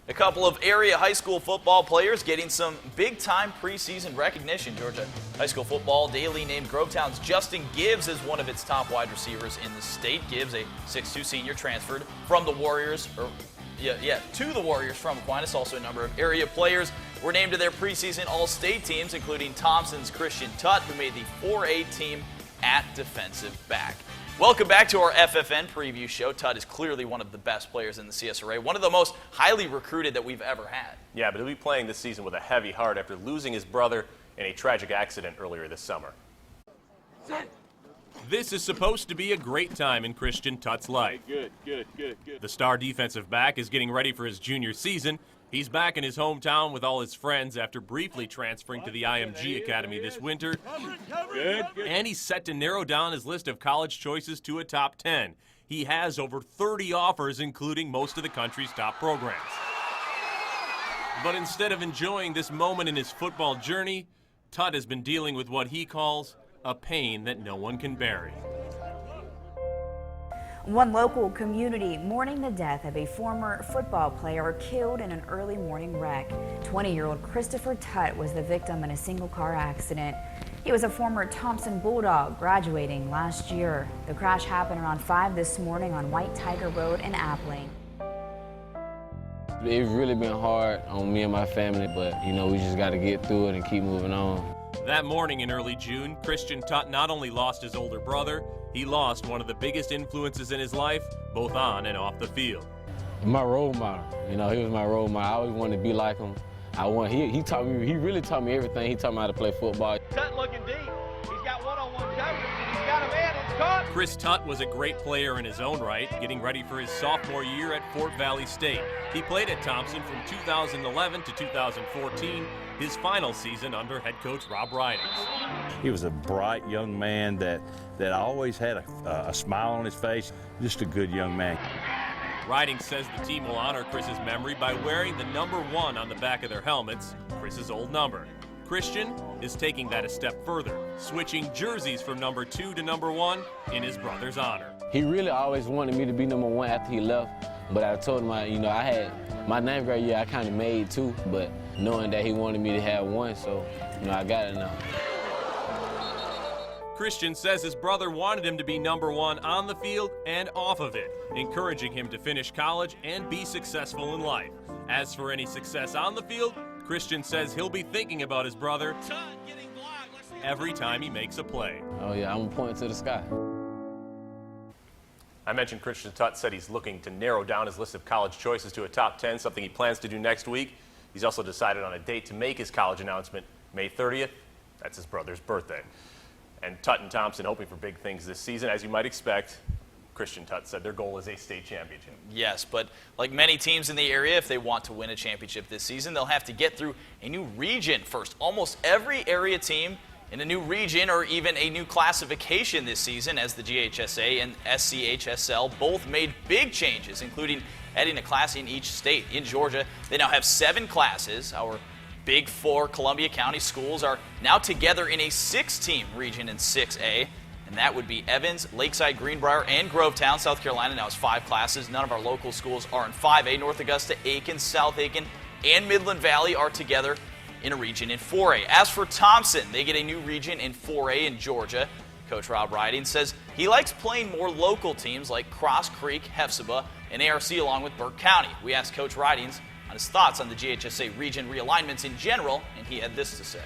A couple of area high school football players getting some big-time preseason recognition. Georgia High School Football Daily named Grovetown's Justin Gibbs as one of its top wide receivers in the state. Gibbs, a 6'2 senior, transferred from the Warriors, to the Warriors from Aquinas. Also a number of area players were named to their preseason all-state teams, including Thompson's Christian Tutt, who made the 4A team at defensive back. Welcome back to our FFN preview show. Tutt is clearly one of the best players in the CSRA, one of the most highly recruited that we've ever had. Yeah, but he'll be playing this season with a heavy heart after losing his brother in a tragic accident earlier this summer. This is supposed to be a great time in Christian Tutt's life. Good. The star defensive back is getting ready for his junior season. He's back in his hometown with all his friends after briefly transferring to the IMG Academy this winter. Good. And he's set to narrow down his list of college choices to a top 10. He has over 30 offers, including most of the country's top programs. But instead of enjoying this moment in his football journey, Tutt has been dealing with what he calls a pain that no one can bury. One local community mourning the death of a former football player killed in an early morning wreck. 20-year-old Christopher Tutt was the victim in a single-car accident. He was a former Thompson Bulldog, graduating last year. The crash happened around 5 this morning on White Tiger Road in Appling. It's really been hard on me and my family, but, we just got to get through it and keep moving on. That morning in early June, Christian Tutt not only lost his older brother, he lost one of the biggest influences in his life, both on and off the field. My role model, he was my role model. I always wanted to be like him. He taught me, he really taught me everything. He taught me how to play football. Tutt looking deep. He's got one-on-one coverage. He's got a man. It's caught. Chris Tutt was a great player in his own right, getting ready for his sophomore year at Fort Valley State. He played at Thompson from 2011 to 2014, his final season under head coach Rob Ridings. He was a bright young man that always had a smile on his face, just a good young man. Ridings says the team will honor Chris's memory by wearing the number 1 on the back of their helmets, Chris's old number. Christian is taking that a step further, switching jerseys from number 2 to number 1 in his brother's honor. He really always wanted me to be number 1 after he left, but I told him, I had my 9th grade year, I kind of made 2, but knowing that he wanted me to have 1, so, I got it now. Christian says his brother wanted him to be number 1 on the field and off of it, encouraging him to finish college and be successful in life. As for any success on the field, Christian says he'll be thinking about his brother every time he makes a play. Oh yeah, I'm pointing to the sky. I mentioned Christian Tutt said he's looking to narrow down his list of college choices to a top 10, something he plans to do next week. He's also decided on a date to make his college announcement, May 30th. That's his brother's birthday. And Tutt and Thompson hoping for big things this season. As you might expect, Christian Tutt said their goal is a state championship. Yes, but like many teams in the area, if they want to win a championship this season, they'll have to get through a new region first. Almost every area team in a new region or even a new classification this season, as the GHSA and SCHSL both made big changes, including adding a class in each state. In Georgia, they now have 7 classes. Our Big 4 Columbia County schools are now together in a 6-team region in 6A, and that would be Evans, Lakeside, Greenbrier, and Grovetown. South Carolina now has 5 classes. None of our local schools are in 5A. North Augusta, Aiken, South Aiken, and Midland Valley are together in a region in 4A. As for Thompson, they get a new region in 4A in Georgia. Coach Rob Ridings says he likes playing more local teams like Cross Creek, Hephzibah, and ARC along with Burke County. We asked Coach Ridings on his thoughts on the GHSA region realignments in general, and he had this to say.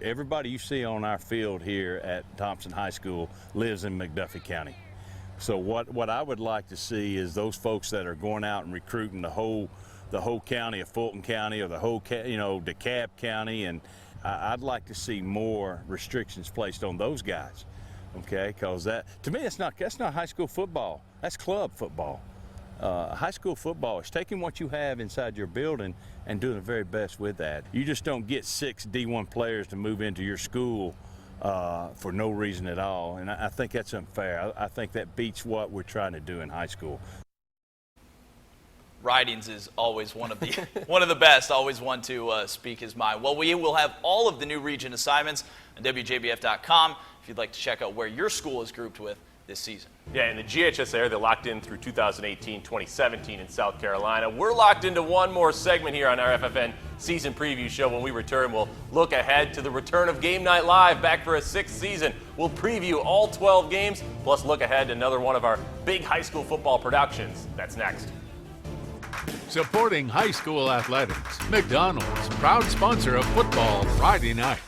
Everybody you see on our field here at Thompson High School lives in McDuffie County. So what I would like to see is those folks that are going out and recruiting the whole county of Fulton County or the whole DeKalb County, and I'd like to see more restrictions placed on those guys. Okay, because that to me that's not high school football. That's club football. High school football is taking what you have inside your building and doing the very best with that. You just don't get 6 D1 players to move into your school for no reason at all, and I think that's unfair. I think that beats what we're trying to do in high school. Ridings is always one of the best, always one to speak his mind. Well, we will have all of the new region assignments on WJBF.com. If you'd like to check out where your school is grouped with this season. Yeah, in the GHS area, they're locked in through 2018-2017 in South Carolina. We're locked into one more segment here on our FFN season preview show. When we return, we'll look ahead to the return of Game Night Live, back for a 6th season. We'll preview all 12 games, plus look ahead to another one of our big high school football productions. That's next. Supporting high school athletics, McDonald's, proud sponsor of Football Friday Night.